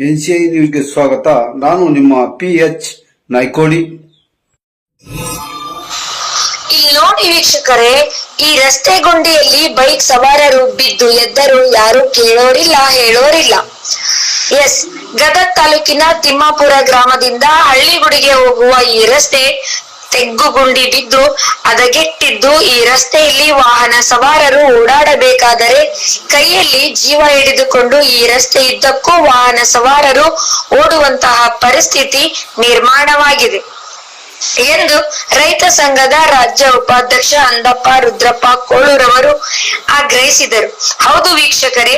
NCI ನ್ಯೂಸ್ಗೆ ಸ್ವಾಗತ. ನಾನು ನಿಮ್ಮ PH ನಾಯ್ಕೋಡಿ. ಇಲ್ಲಿ ನೋಡಿ ವೀಕ್ಷಕರೇ, ಈ ರಸ್ತೆ ಗುಂಡಿಯಲ್ಲಿ ಬೈಕ್ ಸವಾರರು ಬಿದ್ದು ಎದ್ದರು ಯಾರು ಕೇಳೋರಿಲ್ಲ ಹೇಳೋರಿಲ್ಲ. ಎಸ್, ಗದಗ ತಾಲೂಕಿನ ತಿಮ್ಮಾಪುರ ಗ್ರಾಮದಿಂದ ಹಳ್ಳಿಗುಡಿಗೆ ಹೋಗುವ ಈ ರಸ್ತೆ ತೆಗ್ಗುಗುಂಡಿ ಬಿದ್ದು ಹದಗೆಟ್ಟಿದ್ದು. ಈ ರಸ್ತೆಯಲ್ಲಿ ವಾಹನ ಸವಾರರು ಓಡಾಡಬೇಕಾದರೆ ಕೈಯಲ್ಲಿ ಜೀವ ಹಿಡಿದುಕೊಂಡು ಈ ರಸ್ತೆಯುದ್ದಕ್ಕೂ ವಾಹನ ಸವಾರರು ಓಡುವಂತಹ ಪರಿಸ್ಥಿತಿ ನಿರ್ಮಾಣವಾಗಿದೆ ಎಂದು ರೈತ ಸಂಘದ ರಾಜ್ಯ ಉಪಾಧ್ಯಕ್ಷ ಅಂದಪ್ಪ ರುದ್ರಪ್ಪ ಕೋಳೂರವರು ಆಗ್ರಹಿಸಿದರು. ಹೌದು ವೀಕ್ಷಕರೇ,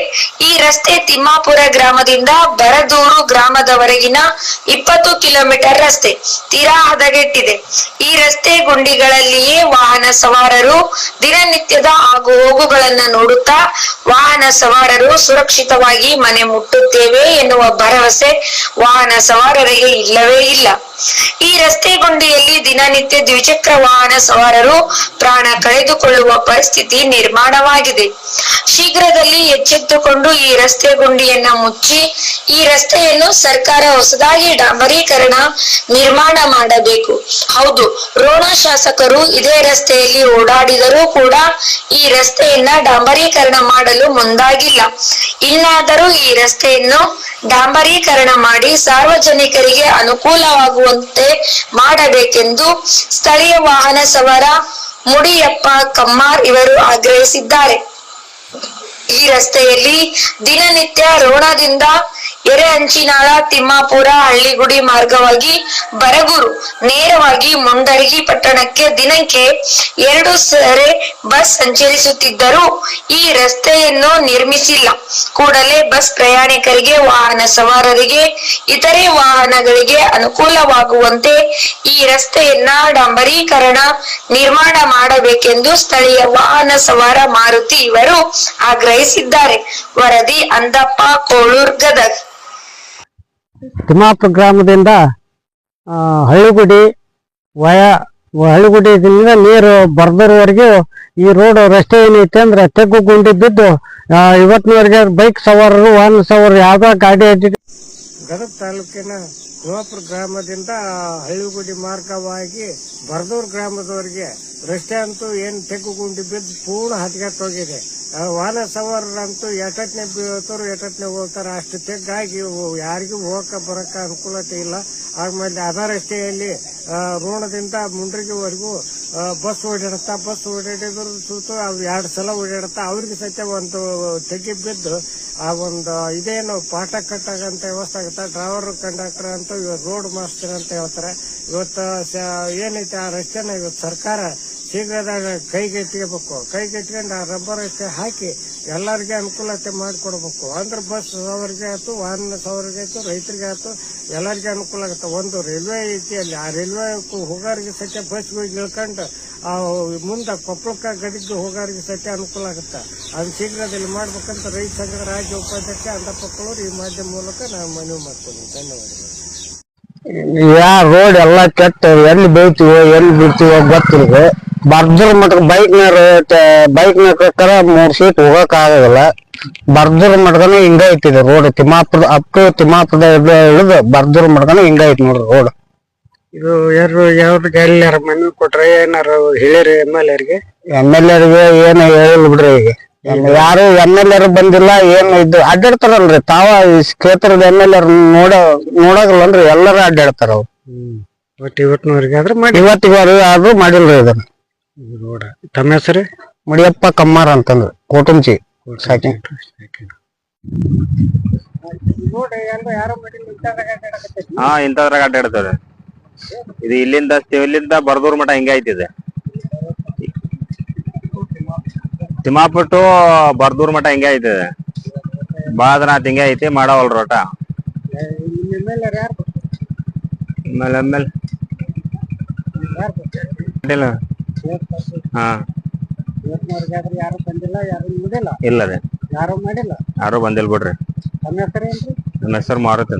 ಈ ರಸ್ತೆ ತಿಮ್ಮಾಪುರ ಗ್ರಾಮದಿಂದ ಬರದೂರು ಗ್ರಾಮದವರೆಗಿನ 20 ಕಿಲೋಮೀಟರ್ ರಸ್ತೆ ತೀರಾ ಹದಗೆಟ್ಟಿದೆ. ಈ ರಸ್ತೆ ಗುಂಡಿಗಳಲ್ಲಿಯೇ ವಾಹನ ಸವಾರರು ದಿನನಿತ್ಯದ ಆಗು ಹೋಗುಗಳನ್ನ ನೋಡುತ್ತಾ ವಾಹನ ಸವಾರರು ಸುರಕ್ಷಿತವಾಗಿ ಮನೆ ಮುಟ್ಟುತ್ತೇವೆ ಎನ್ನುವ ಭರವಸೆ ವಾಹನ ಸವಾರರಿಗೆ ಇಲ್ಲವೇ ಇಲ್ಲ. ಈ ರಸ್ತೆ ಗುಂಡಿಯಲ್ಲಿ ದಿನನಿತ್ಯ ದ್ವಿಚಕ್ರ ವಾಹನ ಸವಾರರು ಪ್ರಾಣ ಕಳೆದುಕೊಳ್ಳುವ ಪರಿಸ್ಥಿತಿ ನಿರ್ಮಾಣವಾಗಿದೆ. ಶೀಘ್ರದಲ್ಲಿ ಎಚ್ಚೆತ್ತುಕೊಂಡು ಈ ರಸ್ತೆ ಗುಂಡಿಯನ್ನ ಮುಚ್ಚಿ ಈ ರಸ್ತೆಯನ್ನು ಸರ್ಕಾರ ಹೊಸದಾಗಿ ಡಾಂಬರೀಕರಣ ನಿರ್ಮಾಣ ಮಾಡಬೇಕು. ಹೌದು, ರೋಣ ಶಾಸಕರು ಇದೇ ರಸ್ತೆಯಲ್ಲಿ ಓಡಾಡಿದರೂ ಕೂಡ ಈ ರಸ್ತೆಯನ್ನ ಡಾಂಬರೀಕರಣ ಮಾಡಲು ಮುಂದಾಗಿಲ್ಲ. ಇನ್ನಾದರೂ ಈ ರಸ್ತೆಯನ್ನು ಡಾಂಬರೀಕರಣ ಮಾಡಿ ಸಾರ್ವಜನಿಕರಿಗೆ ಅನುಕೂಲವಾಗುವಂತೆ ಮಾಡಬೇಕೆಂದು ಸ್ಥಳೀಯ ವಾಹನ ಸವಾರ ಮುಡಿಯಪ್ಪ ಕಮ್ಮಾರ್ ಇವರು ಆಗ್ರಹಿಸಿದ್ದಾರೆ. ಈ ರಸ್ತೆಯಲ್ಲಿ ದಿನನಿತ್ಯ ರೋಣದಿಂದ ಎರೆಹಂಚಿನಾಳ, ತಿಮ್ಮಾಪುರ, ಹಳ್ಳಿಗುಡಿ ಮಾರ್ಗವಾಗಿ ಬರಗೂರು ನೇರವಾಗಿ ಮುಂಡರಗಿ ಪಟ್ಟಣಕ್ಕೆ ದಿನಕ್ಕೆ 2 ಸರಿ ಬಸ್ ಸಂಚರಿಸುತ್ತಿದ್ದರೂ ಈ ರಸ್ತೆಯನ್ನು ನಿರ್ಮಿಸಿಲ್ಲ. ಕೂಡಲೇ ಬಸ್ ಪ್ರಯಾಣಿಕರಿಗೆ, ವಾಹನ ಸವಾರರಿಗೆ, ಇತರೆ ವಾಹನಗಳಿಗೆ ಅನುಕೂಲವಾಗುವಂತೆ ಈ ರಸ್ತೆಯನ್ನ ಡಾಂಬರೀಕರಣ ನಿರ್ಮಾಣ ಮಾಡಬೇಕೆಂದು ಸ್ಥಳೀಯ ವಾಹನ ಸವಾರ ಮಾರುತಿ ಇವರು ಆಗ್ರಹಿಸಿದ್ದಾರೆ. ವರದಿ ಅಂದಪ್ಪ ಕೋಳೂರ್, ಗದಗ. ತಿಮ್ಮಾಪುರ ಗ್ರಾಮದಿಂದ ಹಳ್ಳಿಗುಡಿಯಿಂದ ನೀರು ಬರ್ದರವರೆಗೂ ಈ ರೋಡ್ ರಸ್ತೆ ಏನೈತೆ ಅಂದ್ರೆ ತೆಗ್ಗು ಗುಂಡಿ ಬಿದ್ದು ಇವತ್ತಿನವರೆಗೆ ಬೈಕ್ ಸವಾರರು, ವಾಹನ ಸವಾರರು ಯಾವ್ದೋ ಗಾಡಿ ಗದಗ ತಾಲೂಕಿನ ತಿಮ್ಮಾಪುರ ಗ್ರಾಮದಿಂದ ಹಳ್ಳಿಗುಡಿ ಮಾರ್ಗವಾಗಿ ಬರ್ದೂರ್ ಗ್ರಾಮದವರೆಗೆ ರಸ್ತೆ ಅಂತೂ ಏನ್ ತೆಗ್ಗು ಗುಂಡಿ ಬಿದ್ದು ಪೂರ್ಣ ಹದಗೆಟ್ಟೋಗಿದೆ. ವಾಹನ ಸವಾರರಂತೂ ಎಟಟ್ನೆ ಬೀಳ್ತಾರ, ಎಟಟ್ನೆ ಹೋಗ್ತಾರ. ಅಷ್ಟು ತೆಗ್ಗಾಗಿ ಯಾರಿಗೂ ಹೋಗಕ ಬರಕ ಅನುಕೂಲತೆ ಇಲ್ಲ. ಆಮೇಲೆ ಅದ ರಸ್ತೆಯಲ್ಲಿ ರೋಣದಿಂದ ಮುಂಡ್ರಿಗೆವರೆಗೂ ಬಸ್ ಓಡಾಡುತ್ತಾ, ಬಸ್ ಓಡಾಡಿದ್ರು ಸೂತು 2 ಸಲ ಓಡಾಡುತ್ತಾ ಅವ್ರಿಗೆ ಸತ್ಯ ಒಂದು ತೆಗಿ ಬಿದ್ದು ಆ ಒಂದು ಇದೇನು ಪಾಠ ಕಟ್ಟಾಗಂತ ವ್ಯವಸ್ಥೆ ಆಗುತ್ತೆ. ಡ್ರೈವರ್, ಕಂಡಕ್ಟರ್ ಅಂತ ರೋಡ್ ಮಾಸ್ಟರ್ ಅಂತ ಹೇಳ್ತಾರೆ. ಇವತ್ತು ಏನೈತೆ ಆ ರಸ್ತೆನ ಇವತ್ತು ಸರ್ಕಾರ ಶೀಘ್ರದಾಗ ಕೈಗೆತ್ತಿಬೇಕು. ಕೈಗೆತ್ಕೊಂಡು ಆ ರಬ್ಬರ್ ರಸ್ತೆ ಹಾಕಿ ಎಲ್ಲರಿಗೆ ಅನುಕೂಲತೆ ಮಾಡಿಕೊಡ್ಬೇಕು. ಅಂದ್ರೆ ಬಸ್ ಸವಾರಿಗೆ ಆಯ್ತು, ವಾಹನ ಸವಾರಿಗೆ ಆಯ್ತು, ರೈತರಿಗೆ ಆಯ್ತು, ಎಲ್ಲರಿಗೆ ಅನುಕೂಲ ಆಗುತ್ತೆ. ಒಂದು ರೈಲ್ವೆ ಐತಿ, ಅಲ್ಲಿ ಆ ರೈಲ್ವೆ ಹೋಗೋರಿಗೆ ಸತ್ಯ ಬಸ್ಗೆ ಇಳ್ಕೊಂಡು ಮುಂದೆ ಕೊಪ್ಪಳಕ್ಕ ಗಡಿಗೆ ಹೋಗೋರಿಗೆ ಸತ್ಯ ಅನುಕೂಲ ಆಗುತ್ತೆ. ಅದನ್ನ ಶೀಘ್ರದಲ್ಲಿ ಮಾಡ್ಬೇಕಂತ ರೈತ ಸಂಘದ ರಾಜ್ಯ ಉಪಾಧ್ಯಕ್ಷ ಅಂದಪ್ಪ ಕೋಳೂರ್ ಈ ಮಾಧ್ಯಮ ಮೂಲಕ ನಾನು ಮನವಿ ಮಾಡ್ತೀನಿ. ಧನ್ಯವಾದಗಳು. ರೋಡ್ ಎಲ್ಲ ಕೆಟ್ಟ, ಎಲ್ಲಿ ಬೀಳ್ತೀವೋ ಎಲ್ಲಿ ಬೀಳ್ತೀವೋ ಗೊತ್ತಿಲ್ಲ. ಬರ್ದೂರ್ ಮಠಕ್ಕೆ ಬೈಕ್ನಾಗ 3 ಸೀಟ್ ಹೋಗಕ್ ಆಗೋದಿಲ್ಲ. ಬರ್ದೂರ್ ಮಠಗನ ಹಿಂಗ ಐತಿದೆ ರೋಡ್. ತಿಮ್ಮಾಪುರದ ಇಳಿದು ಬರ್ದೂರ್ ಮಠಗನ ಹಿಂಗ ಐತಿ ನೋಡ್ರಿ ರೋಡ್. ಇದು ಯಾವ್ರಿಗೆ ಎಲ್ಲಾರ ಮನವಿ ಕೊಟ್ರೆ ಏನಾರು ಹೇಳಿರಿ MLA-ರಿಗೆ? MLA-ರಿಗೆ ಏನು ಹೇಳಿಲ್ಲ ಬಿಡ್ರಿ. ಈಗ ಯಾರು MLA ಬಂದಿಲ್ಲ. ಏನು ಇದು ಅಡ್ಡಾಡ್ತಾರಲ್ರಿ ತಾವ ಕ್ಷೇತ್ರದ MLA ನೋಡಾಗಲ್ಲನ್ರಿ, ಎಲ್ಲಾರು ಅಡ್ಡಾಡ್ತಾರ ಅವ್ರು. ಇವತ್ತಿನವರೆಗೆ ಆದ್ರೂ ಮಾಡಿಲ್ರಿ ಇದನ್ನ ರೋಡ. ತಮ್ಮ ಹೆಸರು? ಮುಡಿಯಪ್ಪ ಕಮ್ಮಾರ ಅಂತಂದ್ರ ಕೋಟುಂಚಿ ಸಾಕಿ. ಇಂಥದ್ರಾಗ ಅಡ್ಡಾಡ್ತಾರೆ. ಇದು ಇಲ್ಲಿಂದ ಬರ್ದೂರ್ ಮಠ ಹಿಂಗ ಐತಿದೆ. ತಿಮ್ಮಾಪುರ ಟು ಬರ್ದೂರ್ ಮಠ ಹಿಂಗ ಐತಿದೆ. ಬಾಳ ದಿನ ಹಿಂಗ ಐತಿ, ಮಾಡವಲ್ ರೋಟ. ಇಲ್ಲ ರೀ, ಯಾರು ಬಂದಿಲ್ಲ ಬಿಡ್ರಿ. ನಮ್ಮ ಹೆಸರು ಮಾರುತಿ.